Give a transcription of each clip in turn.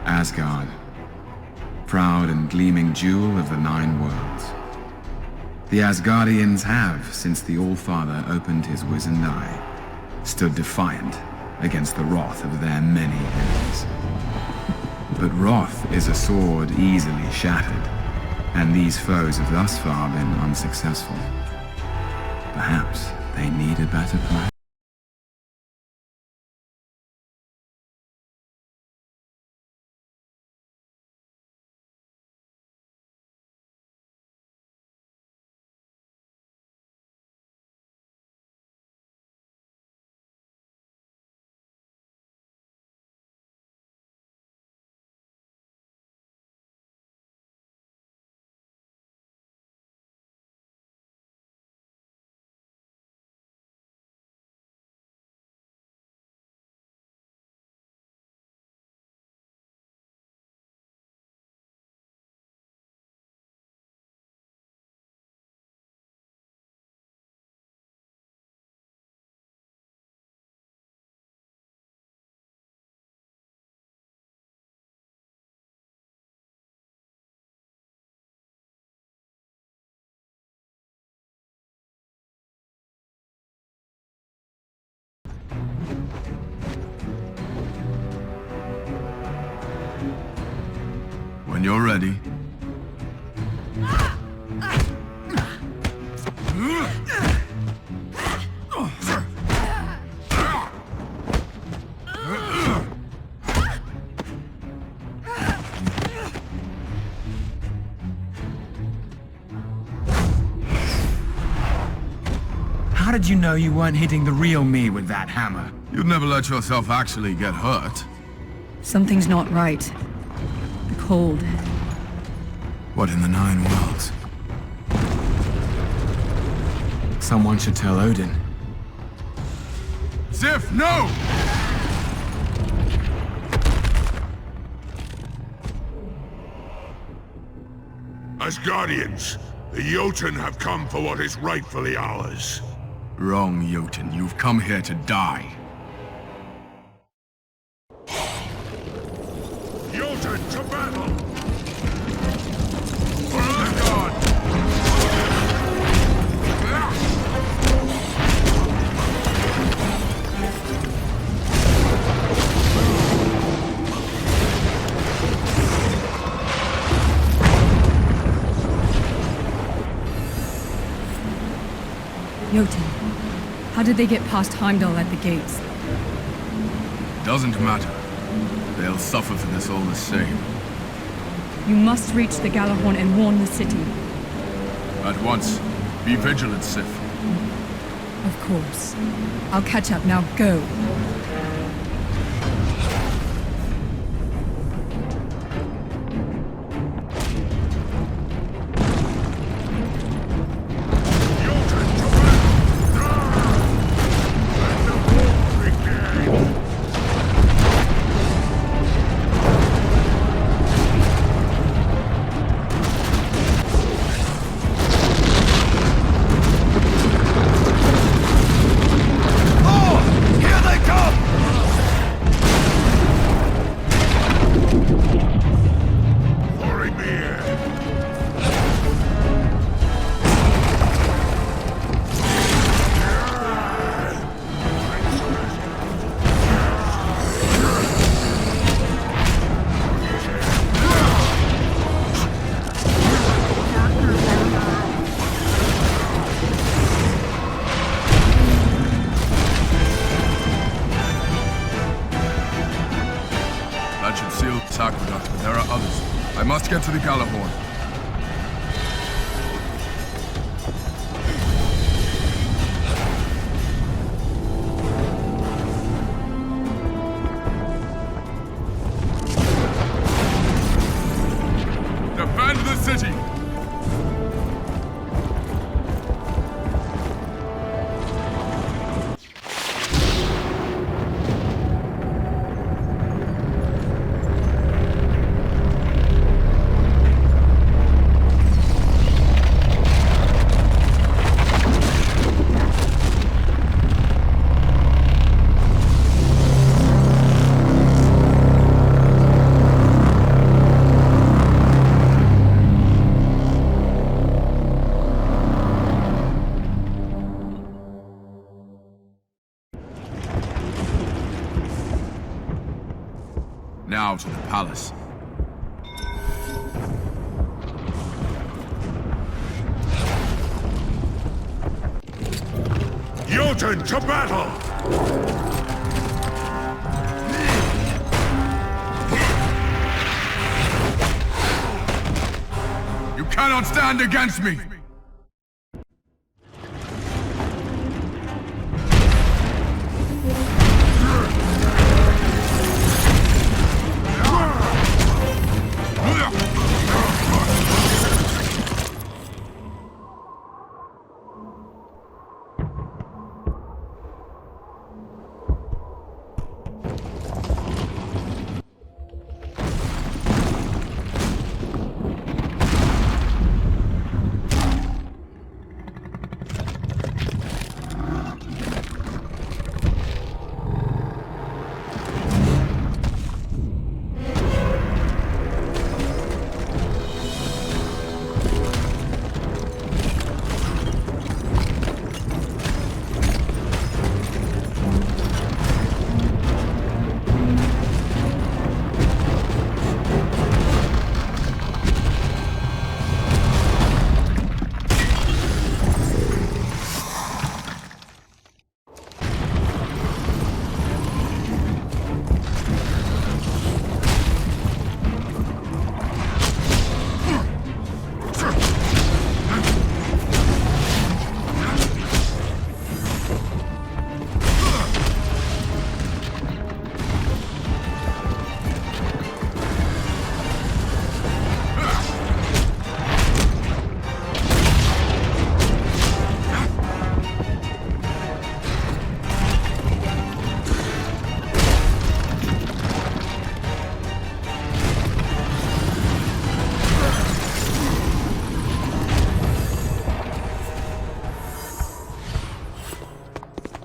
Asgard, proud and gleaming jewel of the Nine Worlds. The Asgardians have, since the All-Father opened his wizened eye, stood defiant against the wrath of their many enemies. But wrath is a sword easily shattered, and these foes have thus far been unsuccessful. Perhaps they need a better plan. When you're ready. How did you know you weren't hitting the real me with that hammer? You'd never let yourself actually get hurt. Something's not right. The cold. What in the Nine Worlds? Someone should tell Odin. Sif, no! Asgardians, the Yotan have come for what is rightfully ours. Wrong, Yotan. You've come here to die. Yotan, to battle! For Asgard! Yotan, how did they get past Heimdall at the gates? Doesn't matter. They'll suffer for this all the same. You must reach the Galahorn and warn the city. At once. Be vigilant, Sif. Of course. I'll catch up now. Go. I must get to the Galahorn. Defend the city! palace. Yotan, to battle! You cannot stand against me!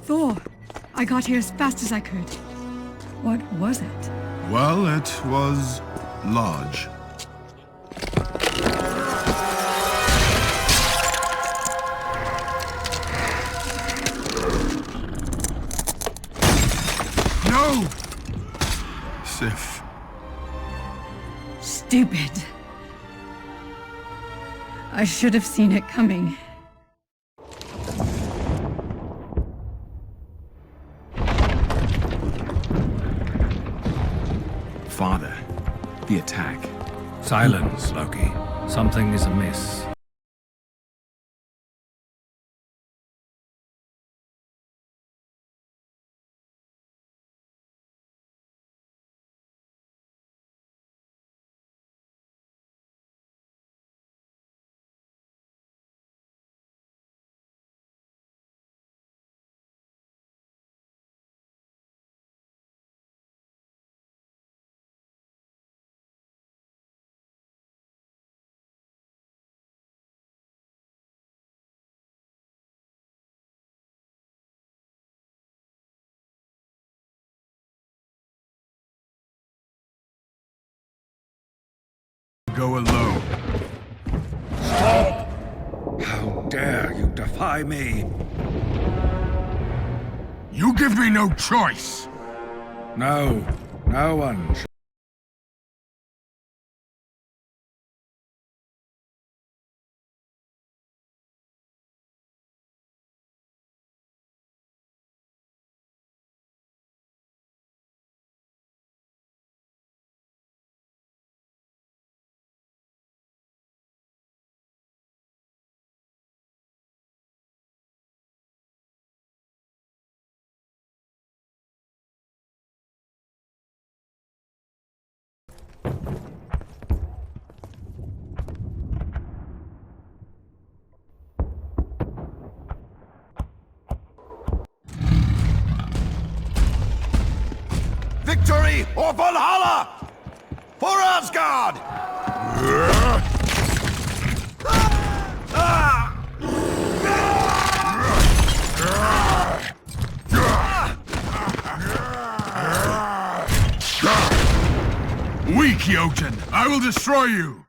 Thor, I got here as fast as I could. What was it? Well, it was large. No! Sif. Stupid. I should have seen it coming. Father, the attack. Silence, Loki. Something is amiss. Go alone. Stop! How dare you defy me? You give me no choice! No, no one shall. Victory or Valhalla! For Asgard! Weak, Yotan! I will destroy you!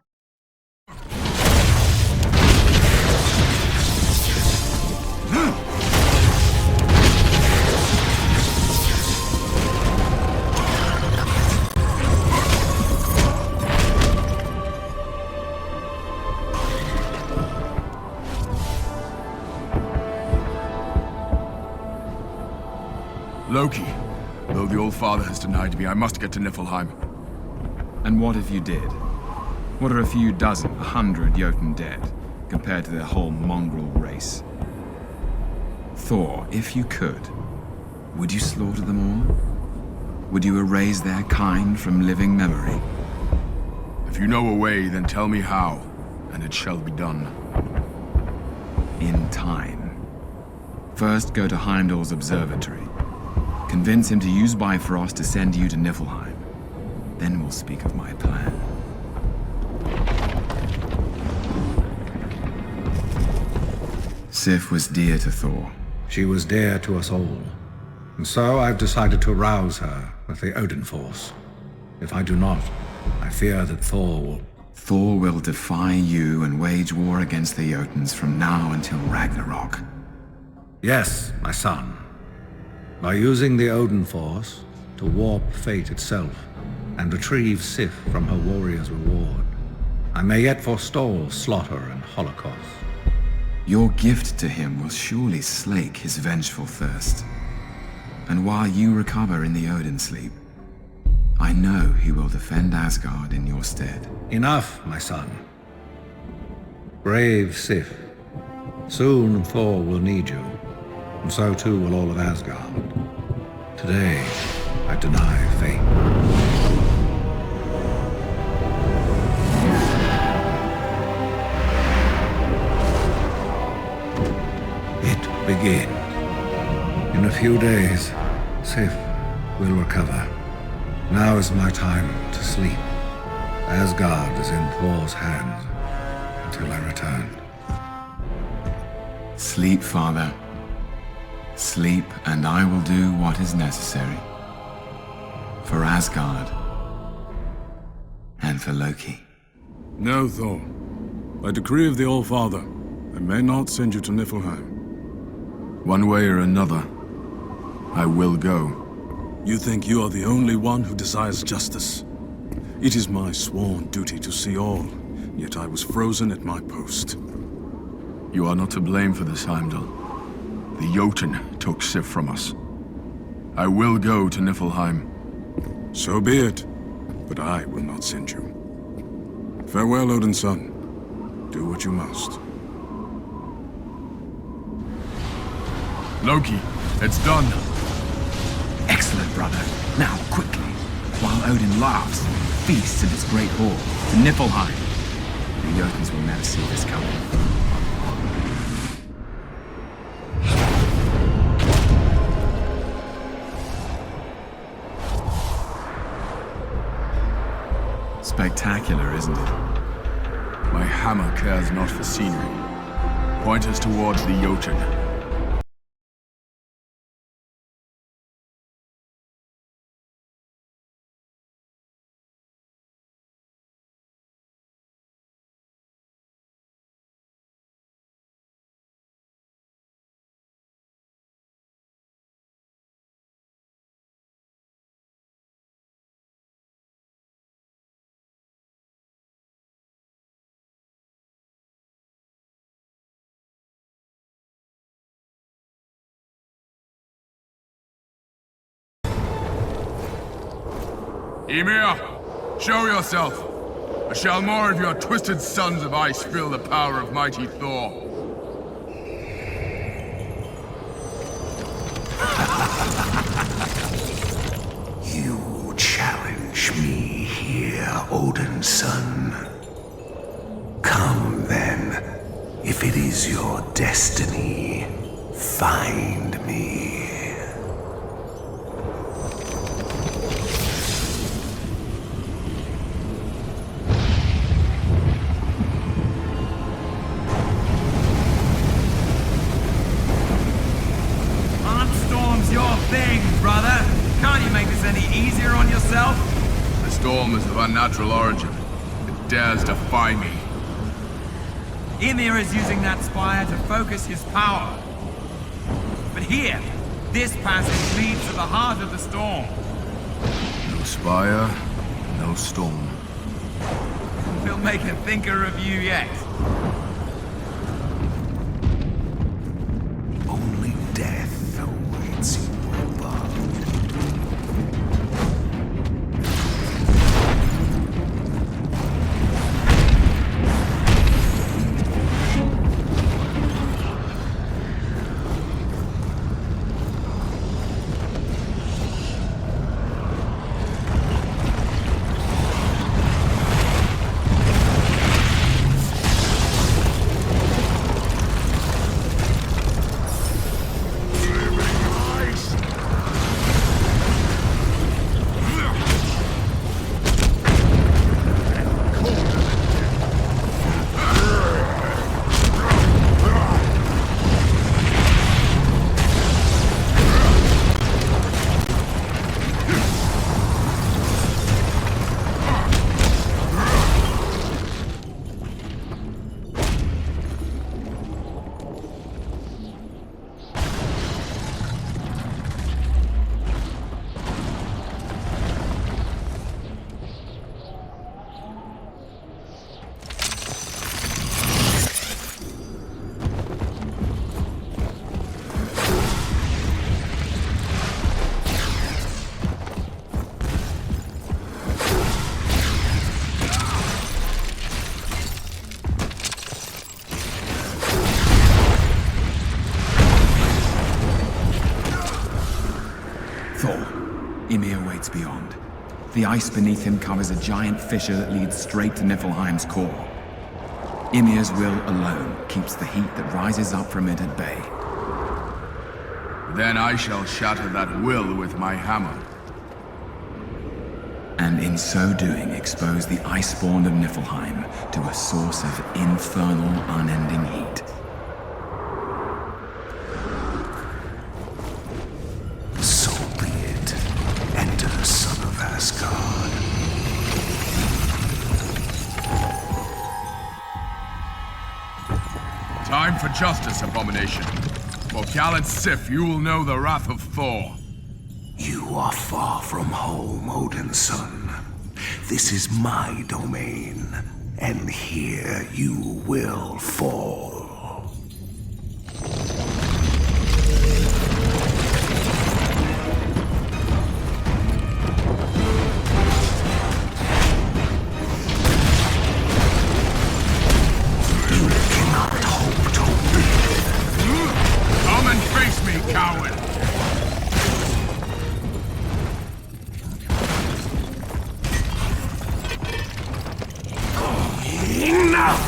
Loki. Though the Old Father has denied me, I must get to Niffelheim. And what if you did? What are a few dozen, 100 Yotan dead, compared to their whole mongrel race? Thor, if you could, would you slaughter them all? Would you erase their kind from living memory? If you know a way, then tell me how, and it shall be done. In time. First, go to Heimdall's observatory. Convince him to use Bifrost to send you to Niffelheim. Then we'll speak of my plan. Sif was dear to Thor. She was dear to us all. And so I've decided to rouse her with the Odin force. If I do not, I fear that Thor will defy you and wage war against the Jotuns from now until Ragnarok. Yes, my son. By using the Odin force to warp fate itself and retrieve Sif from her warrior's reward, I may yet forestall slaughter and holocaust. Your gift to him will surely slake his vengeful thirst. And while you recover in the Odin sleep, I know he will defend Asgard in your stead. Enough, my son. Brave Sif. Soon Thor will need you, and so too will all of Asgard. Today, I deny fate. It begins. In a few days, Sif will recover. Now is my time to sleep. Asgard is in Thor's hands until I return. Sleep, Father. Sleep, and I will do what is necessary. For Asgard. And for Loki. No, Thor. By decree of the All-Father, I may not send you to Niffelheim. One way or another, I will go. You think you are the only one who desires justice? It is my sworn duty to see all, yet I was frozen at my post. You are not to blame for this, Heimdall. The Jotun took Sif from us. I will go to Niffelheim. So be it, but I will not send you. Farewell, Odin's son. Do what you must. Loki, it's done. Excellent, brother. Now, quickly, while Odin laughs and feasts in his great hall, to Niffelheim. The Jotuns will never see this coming. Spectacular, isn't it? My hammer cares not for scenery. Point us towards the Jotun. Ymir, show yourself, or shall more of your twisted sons of ice feel the power of mighty Thor? You challenge me here, Odin's son. Come then, if it is your destiny, find me. Brother, can't you make this any easier on yourself? The storm is of unnatural origin. It dares defy me. Ymir is using that spire to focus his power. But here, this passage leads to the heart of the storm. No spire, no storm. We'll make a thinker of you yet. Only death awaits you above. The ice beneath him covers a giant fissure that leads straight to Niffelheim's core. Ymir's will alone keeps the heat that rises up from it at bay. Then I shall shatter that will with my hammer. And in so doing expose the ice-spawn of Niffelheim to a source of infernal, unending heat. So be it. Enter, son of Asgard. Time for justice, abomination. For gallant Sif, you will know the wrath of Thor. You are far from home, Odin's son. This is my domain, and here you will fall. You cannot hope to win. Come and face me, coward! Enough!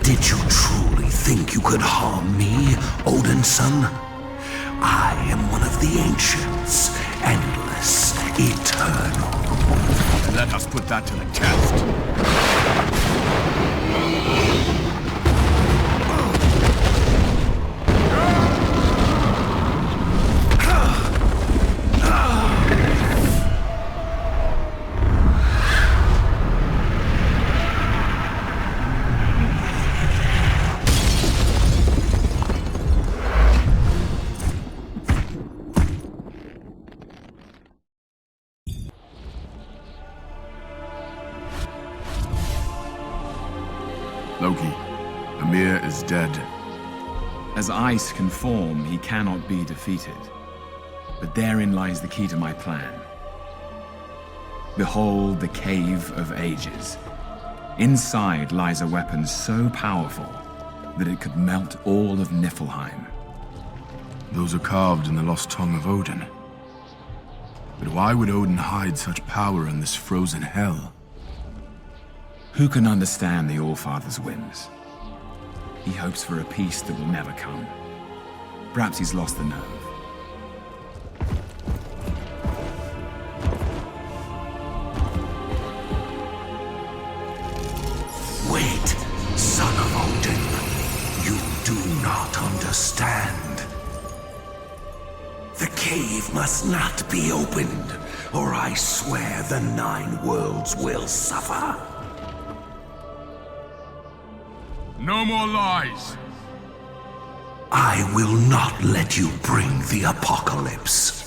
Did you truly think you could harm me, Odin's son? I am one of the ancients, endless, eternal. Let us put that to the test. Loki, Ymir is dead. As ice can form, he cannot be defeated. But therein lies the key to my plan. Behold the Cave of Ages. Inside lies a weapon so powerful that it could melt all of Niffelheim. Those are carved in the lost tongue of Odin. But why would Odin hide such power in this frozen hell? Who can understand the Allfather's whims? He hopes for a peace that will never come. Perhaps he's lost the nerve. Wait, son of Odin. You do not understand. The cave must not be opened, or I swear the 9 worlds will suffer. No more lies! I will not let you bring the apocalypse.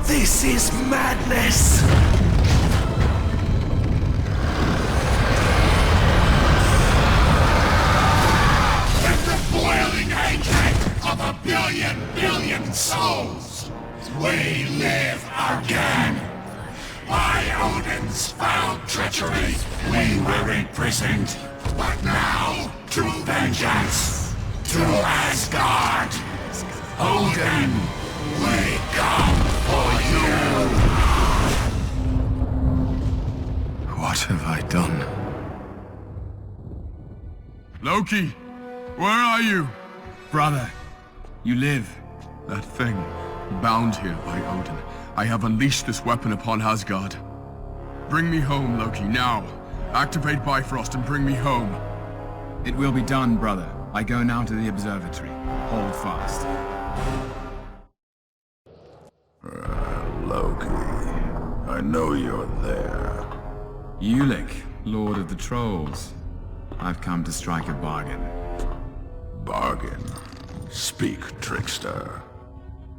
This is madness! With the boiling hatred of a billion souls, we live again. By Odin's foul treachery, we were imprisoned, but now to vengeance, to Asgard. Odin, we come for you! What have I done? Loki! Where are you? Brother, you live. That thing, bound here by Odin. I have unleashed this weapon upon Asgard. Bring me home, Loki, now. Activate Bifrost and bring me home. It will be done, brother. I go now to the observatory. Hold fast. Loki, I know you're there. Ulik, Lord of the Trolls. I've come to strike a bargain. Bargain. Speak, trickster.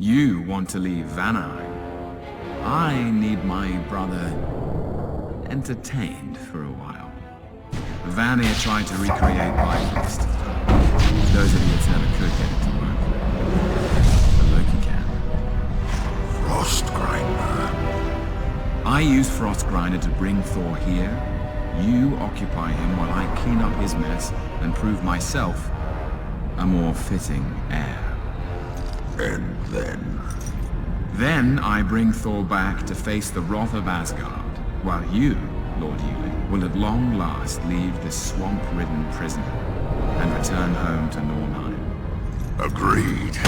You want to leave Vanaheim. I need my brother entertained for a while. Vanir tried to recreate Bifrost. Those idiots never could get it to work. But Loki can. Frostgrinder. I use Frostgrinder to bring Thor here. You occupy him while I clean up his mess and prove myself a more fitting heir. And then? Then I bring Thor back to face the wrath of Asgard, while you, Lord Ulik, will at long last leave this swamp-ridden prison and return home to Nornheim. Agreed.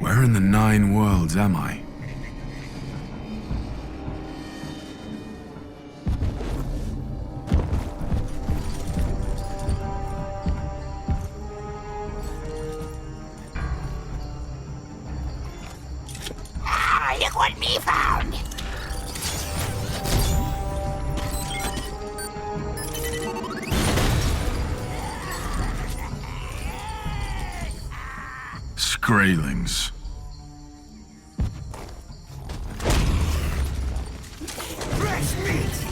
Where in the 9 worlds am I? Look what me found! Skraelings. Fresh meat!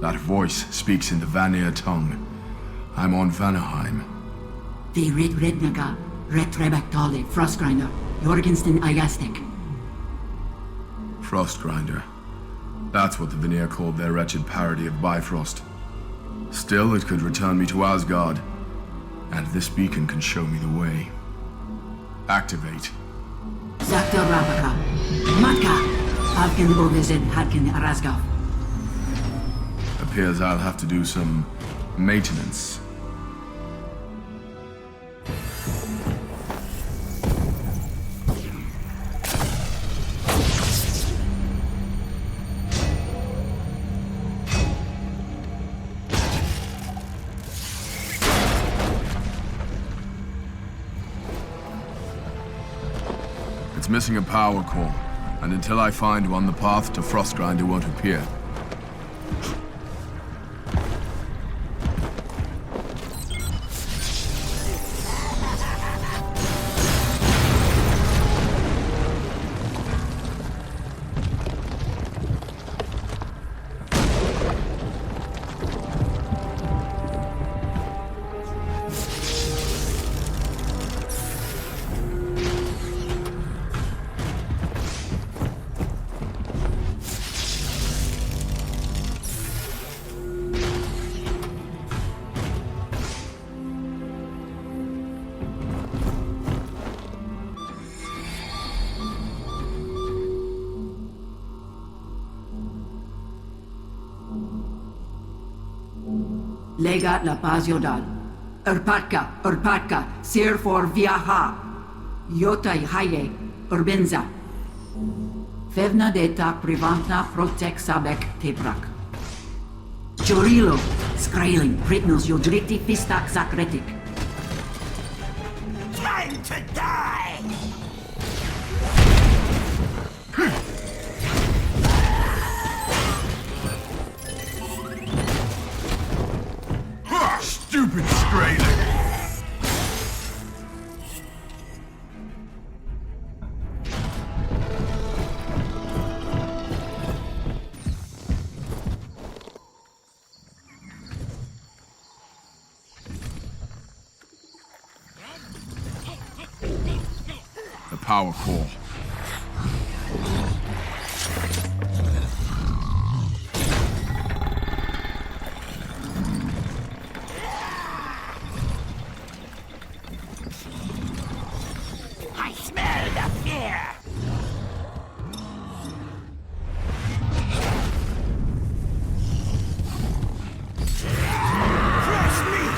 That voice speaks in the Vanir tongue. I'm on Vanaheim. The Red Rednaga, Retrebactale, Frostgrinder, Jorgensen Ayastik. Frostgrinder. That's what the Vanir called their wretched parody of Bifrost. Still, it could return me to Asgard. And this beacon can show me the way. Activate. Zakta Rabaka, Matka, Avgen Bovizin Hadkin Arasgav. Appears I'll have to do some maintenance. It's missing a power core, and until I find one, the path to Frostgrinder won't appear. Legat la paz Yodal. Urpatka, Sir for Viaha. Yotai Haye, Urbenza. Fevna deta privantna protek sabek tebrak. Jorilo, Skrailing, Ritnus Yodriti Pistak Zakretik. Time to die! Stupid Skrailing! The power core. I smell the fear! Fresh meat!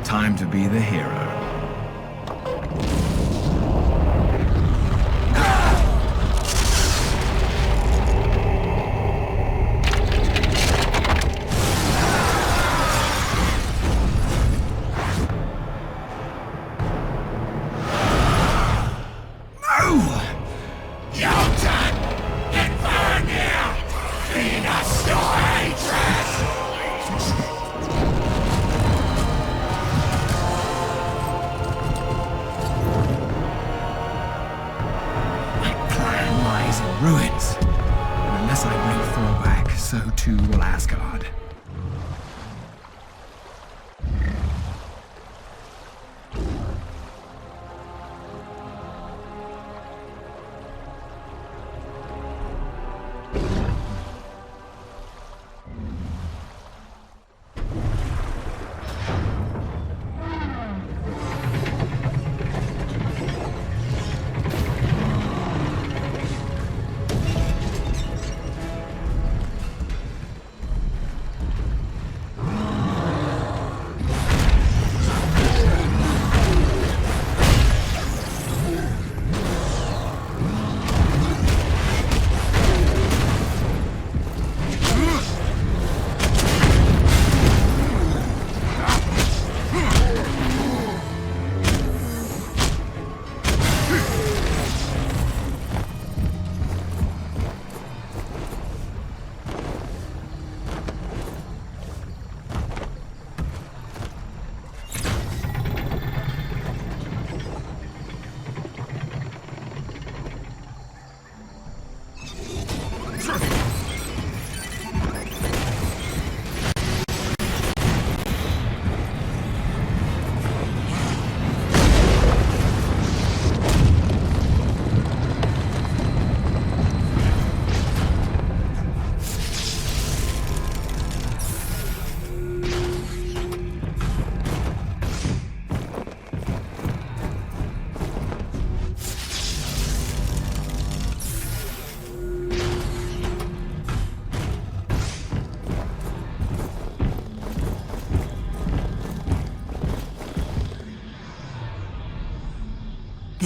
Time to be the hero. Yotan and Vanaheim! Feed us your hatred! Ruins. And unless I bring Thor back, so too will Asgard.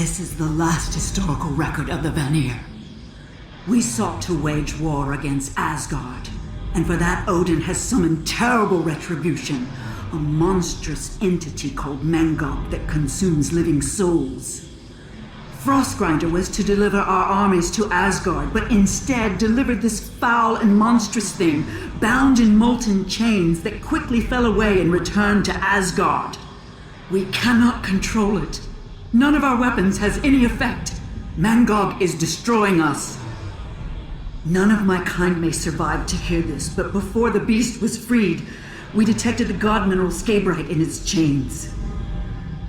This is the last historical record of the Vanir. We sought to wage war against Asgard, and for that Odin has summoned terrible retribution, a monstrous entity called Mangog that consumes living souls. Frostgrinder was to deliver our armies to Asgard, but instead delivered this foul and monstrous thing, bound in molten chains that quickly fell away and returned to Asgard. We cannot control it. None of our weapons has any effect. Mangog is destroying us. None of my kind may survive to hear this, but before the beast was freed, we detected the god mineral Skabrite in its chains.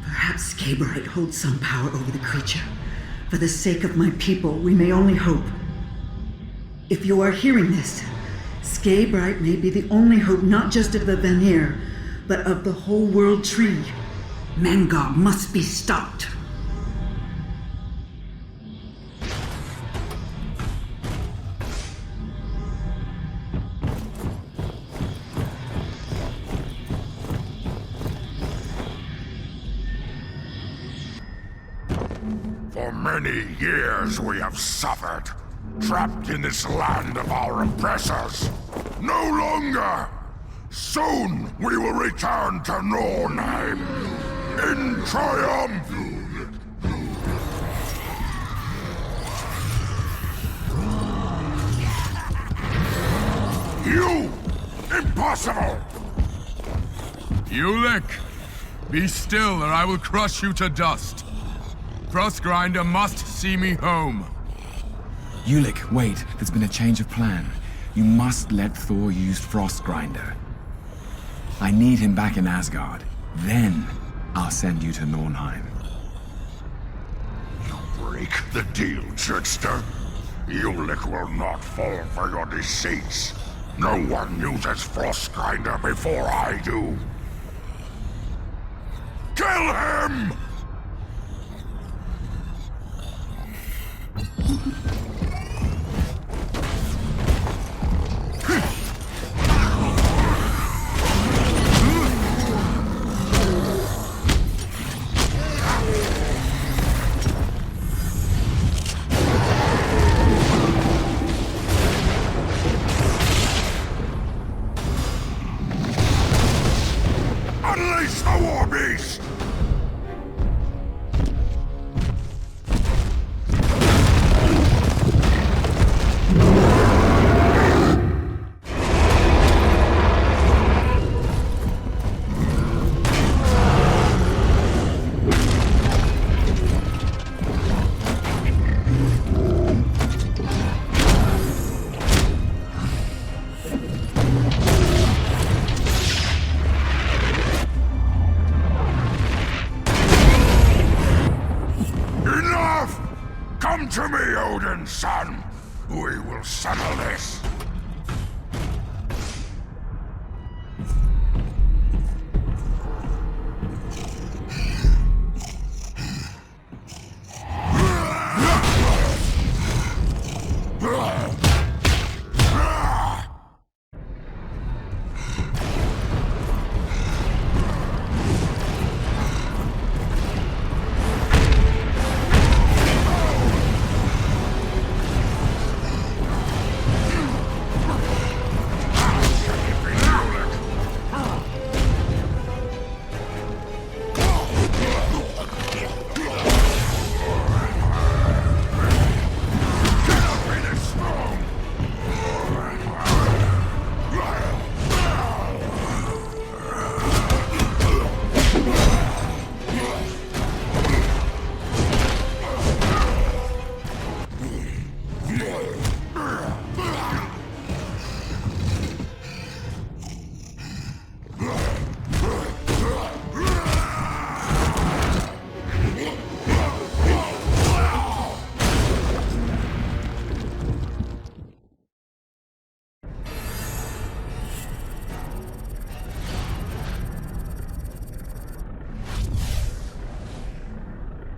Perhaps Skabrite holds some power over the creature. For the sake of my people, we may only hope. If you are hearing this, Skabrite may be the only hope not just of the Vanir, but of the whole world tree. Mangog must be stopped. For many years we have suffered, trapped in this land of our oppressors. No longer! Soon we will return to Mjölnir in triumph! You! Impossible! Ulik! Be still or I will crush you to dust. Frostgrinder must see me home. Ulik, wait. There's been a change of plan. You must let Thor use Frostgrinder. I need him back in Asgard. Then, I'll send you to Mjölnir. You break the deal, trickster. Ulik will not fall for your deceits. No one uses Frostgrinder before I do. Kill him! Unleash the war beast! Come to me, Odin, son! We will settle this!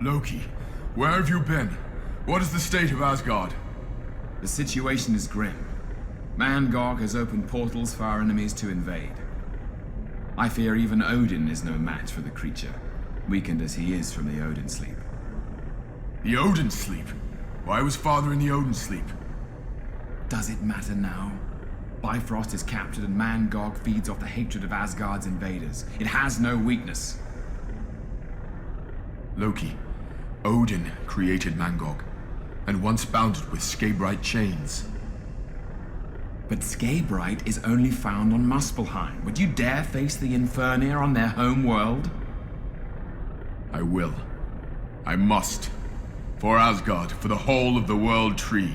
Loki, where have you been? What is the state of Asgard? The situation is grim. Mangog has opened portals for our enemies to invade. I fear even Odin is no match for the creature, weakened as he is from the Odin sleep. The Odin sleep? Why was father in the Odin sleep? Does it matter now? Bifrost is captured and Mangog feeds off the hatred of Asgard's invaders. It has no weakness. Loki, Odin created Mangog, and once bound it with Skabright chains. But Skabright is only found on Muspelheim. Would you dare face the Ymir on their home world? I will. I must. For Asgard, for the whole of the World Tree.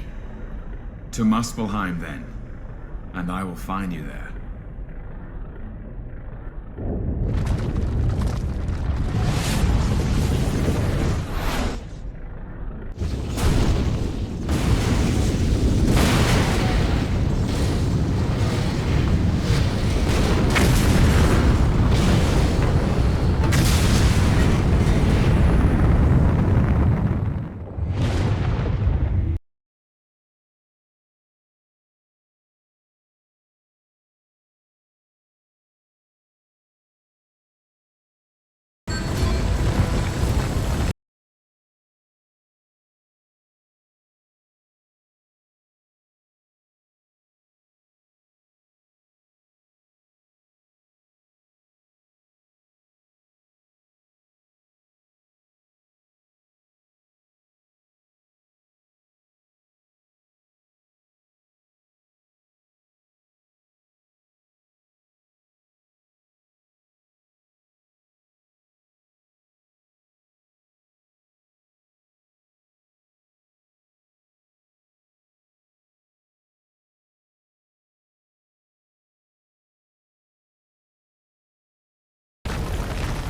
To Muspelheim, then. And I will find you there.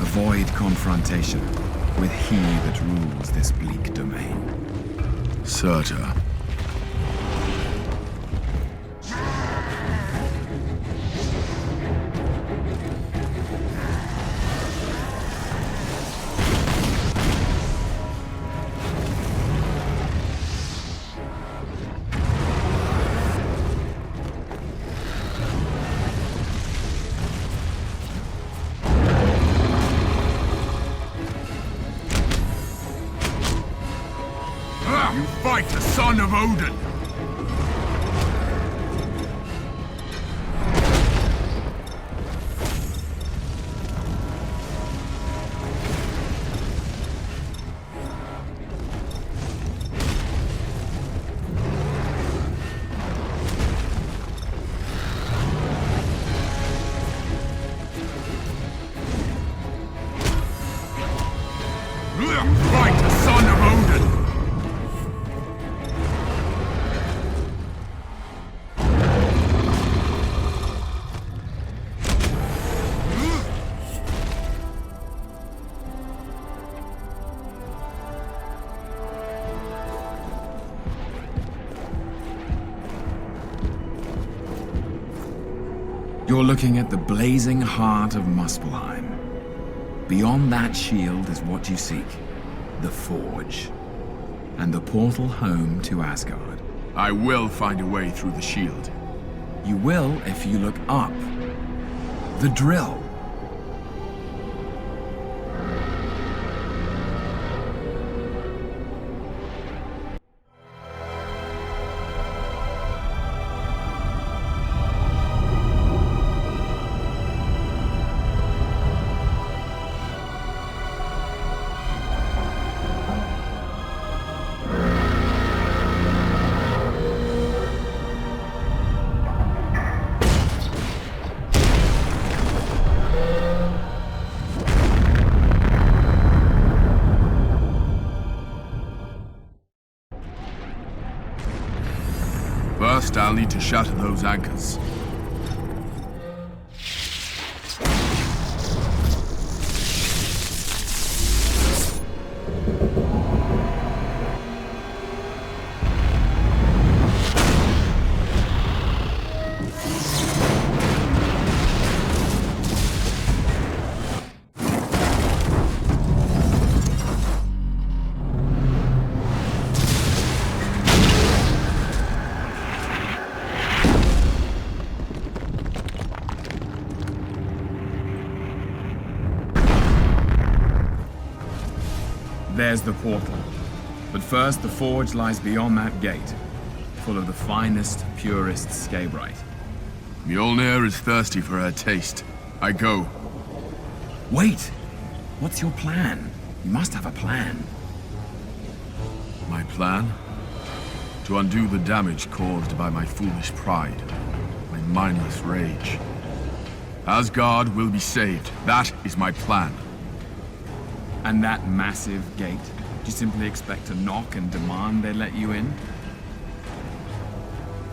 Avoid confrontation with he that rules this bleak domain. Surtur. You fight the son of Odin! Fight the son of Odin! You're looking at the blazing heart of Muspelheim. Beyond that shield is what you seek. The Forge. And the portal home to Asgard. I will find a way through the shield. You will if you look up. The drill. First, I'll need to shatter those anchors. There's the portal. But first, the forge lies beyond that gate, full of the finest, purest scabrite. Mjölnir is thirsty for her taste. I go. Wait! What's your plan? You must have a plan. My plan? To undo the damage caused by my foolish pride, my mindless rage. Asgard will be saved. That is my plan. And that massive gate? Do you simply expect to knock and demand they let you in?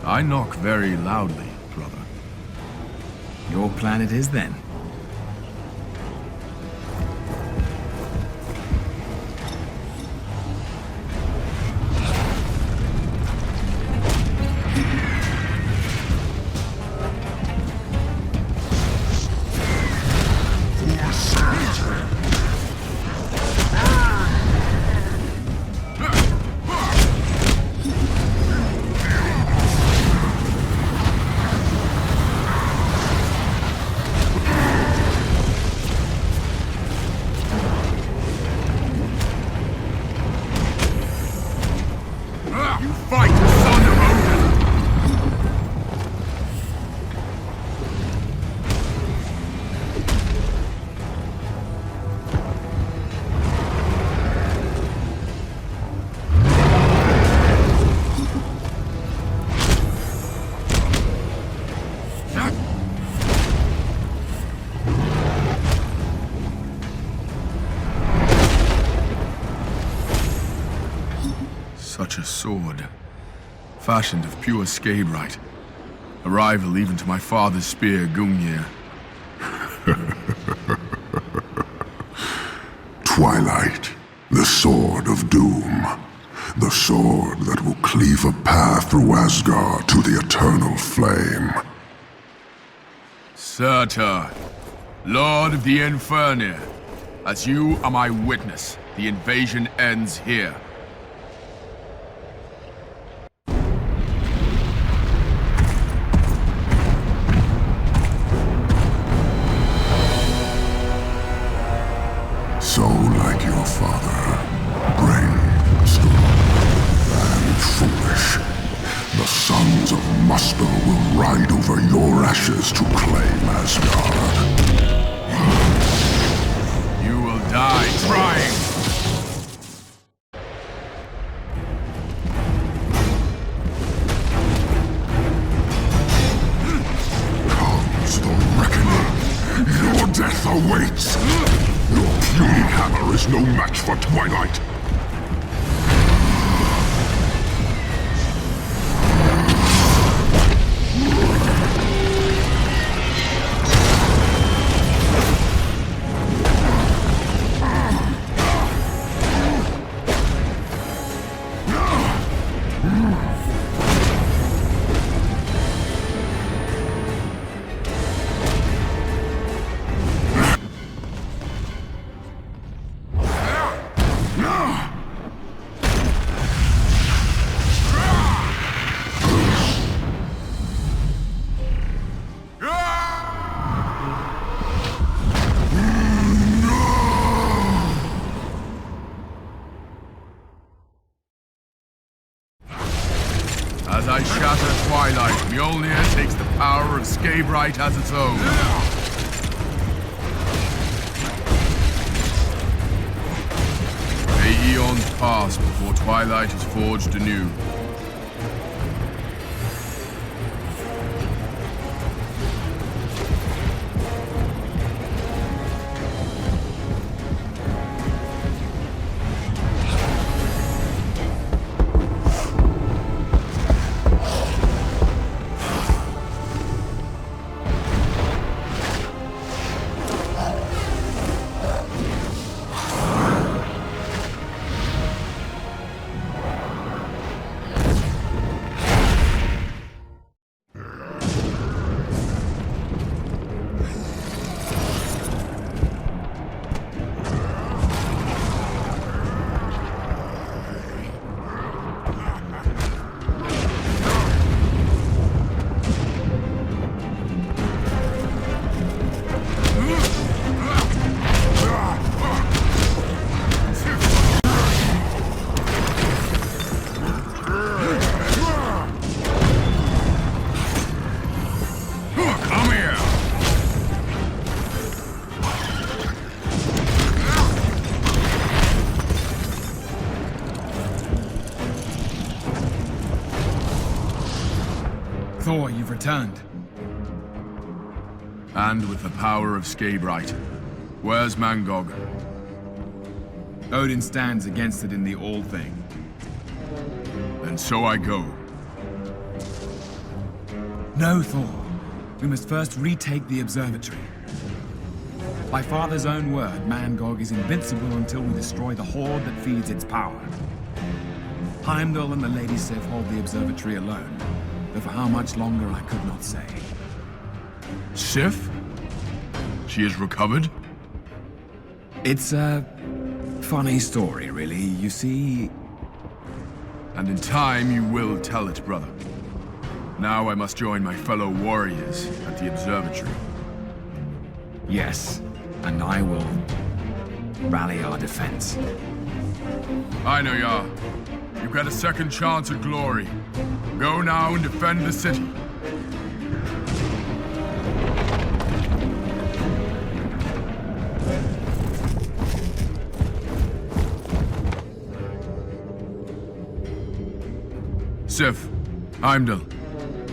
I knock very loudly, brother. Your plan it is then. Such a sword, fashioned of pure scabrite, a rival even to my father's spear, Gungnir. Twilight, the sword of doom. The sword that will cleave a path through Asgard to the eternal flame. Surtur, Lord of the Mjölnir, as you are my witness, the invasion ends here. So like your father, brave, strong, and foolish. The sons of Muspel will ride over your ashes to claim Asgard. You will die trying! Comes the reckoning. Your death awaits! Your puny hammer is no match for Twilight! As I shatter Twilight, Mjölnir takes the power of scabrite as its own. May eons pass before Twilight is forged anew. Thor, you've returned. And with the power of Skabright. Where's Mangog? Odin stands against it in the All Thing. And so I go. No, Thor. We must first retake the observatory. By Father's own word, Mangog is invincible until we destroy the horde that feeds its power. Heimdall and the Lady Sif hold the observatory alone, though for how much longer I could not say. Sif? She is recovered? It's a funny story, really. You see... And in time you will tell it, brother. Now I must join my fellow warriors at the observatory. Yes, and I will rally our defense. Ymir, you get a second chance at glory. Go now and defend the city. Sif, Heimdall,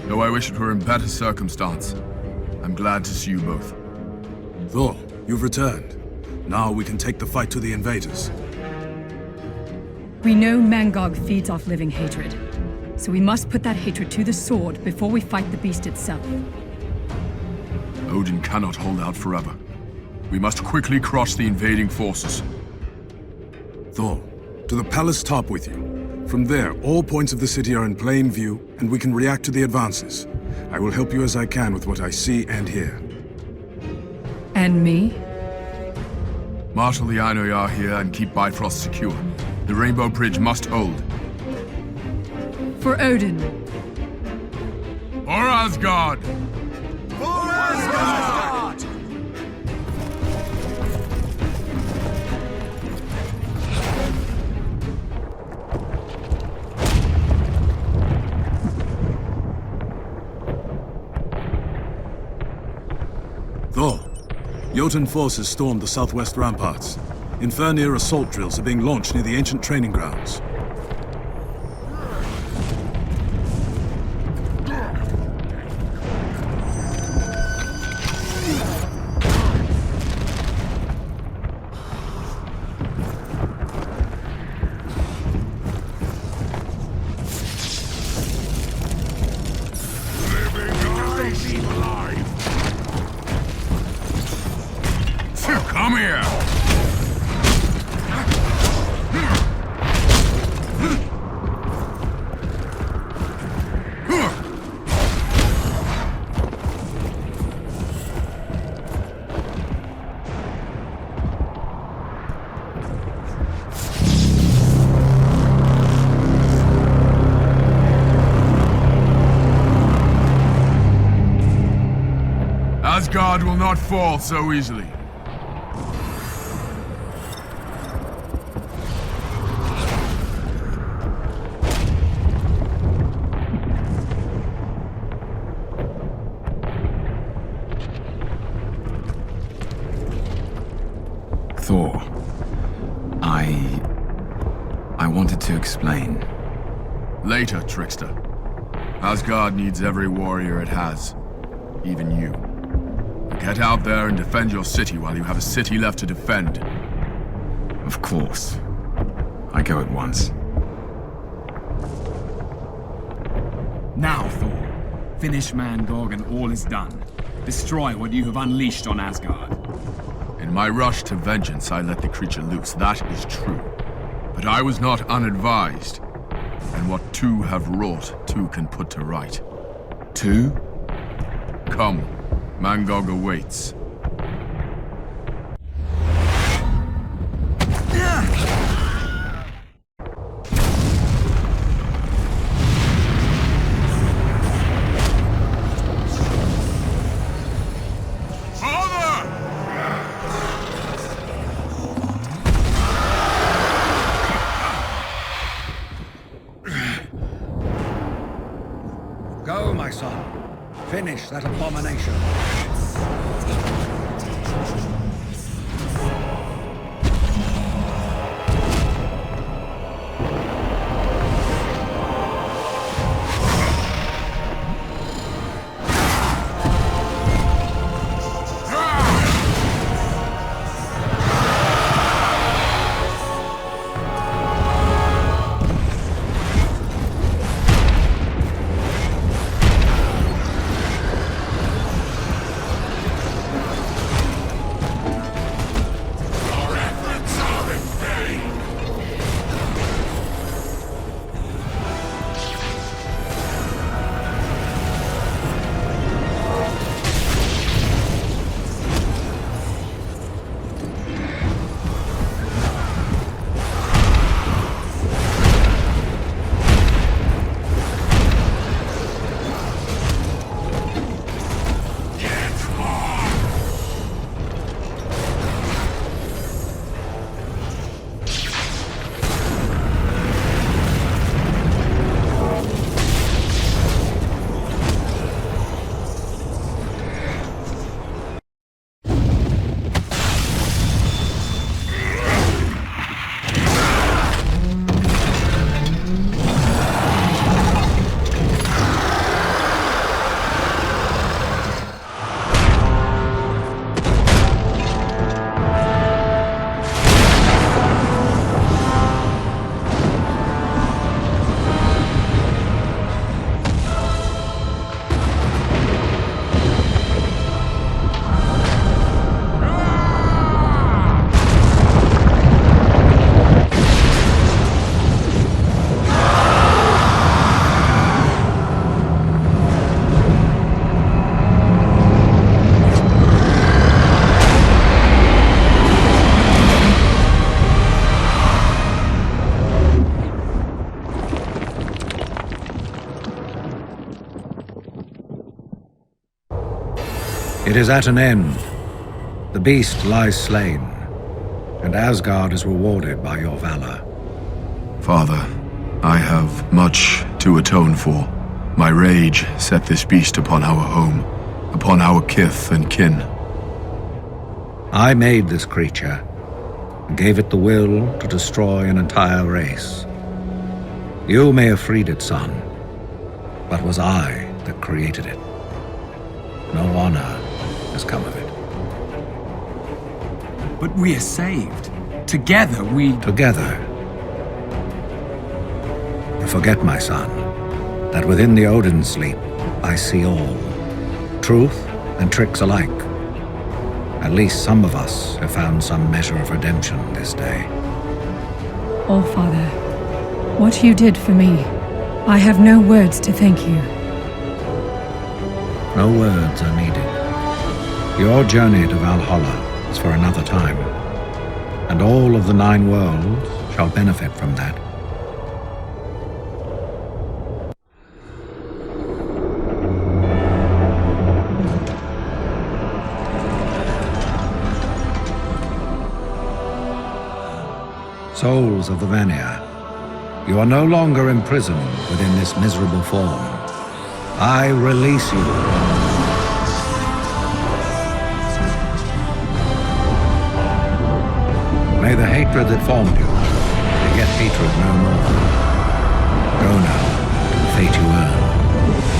though I wish it were in better circumstance, I'm glad to see you both. Thor, you've returned. Now we can take the fight to the invaders. We know Mangog feeds off living hatred, so we must put that hatred to the sword before we fight the beast itself. Odin cannot hold out forever. We must quickly cross the invading forces. Thor, to the palace top with you. From there, all points of the city are in plain view, and we can react to the advances. I will help you as I can with what I see and hear. And me? Marshal the Ymir here and keep Bifrost secure. The Rainbow Bridge must hold. For Odin. For Asgard! For Asgard! Thor, Yotan forces stormed the southwest ramparts. Mjölnir assault drills are being launched near the ancient training grounds. Come here! Asgard will not fall so easily. Thor, I wanted to explain. Later, trickster. Asgard needs every warrior it has. Even you. Get out there and defend your city while you have a city left to defend. Of course. I go at once. Now, Thor. Finish Mangog and all is done. Destroy what you have unleashed on Asgard. In my rush to vengeance, I let the creature loose. That is true. But I was not unadvised. And what two have wrought, two can put to right. Two? Come. Mangog awaits. Go, my son. Finish that abomination. It is at an end. The beast lies slain, and Asgard is rewarded by your valor. Father, I have much to atone for. My rage set this beast upon our home, upon our kith and kin. I made this creature, and gave it the will to destroy an entire race. You may have freed it, son, but it was I that created it. No honor has come of it. But we are saved. Together, we... Together. You forget, my son, that within the Odin sleep, I see all. Truth and tricks alike. At least some of us have found some measure of redemption this day. All Father, what you did for me, I have no words to thank you. No words are needed. Your journey to Valhalla is for another time, and all of the 9 worlds shall benefit from that. Souls of the Vanir, you are no longer imprisoned within this miserable form. I release you. May the hatred that formed you beget hatred no more. Go now to the fate you earn.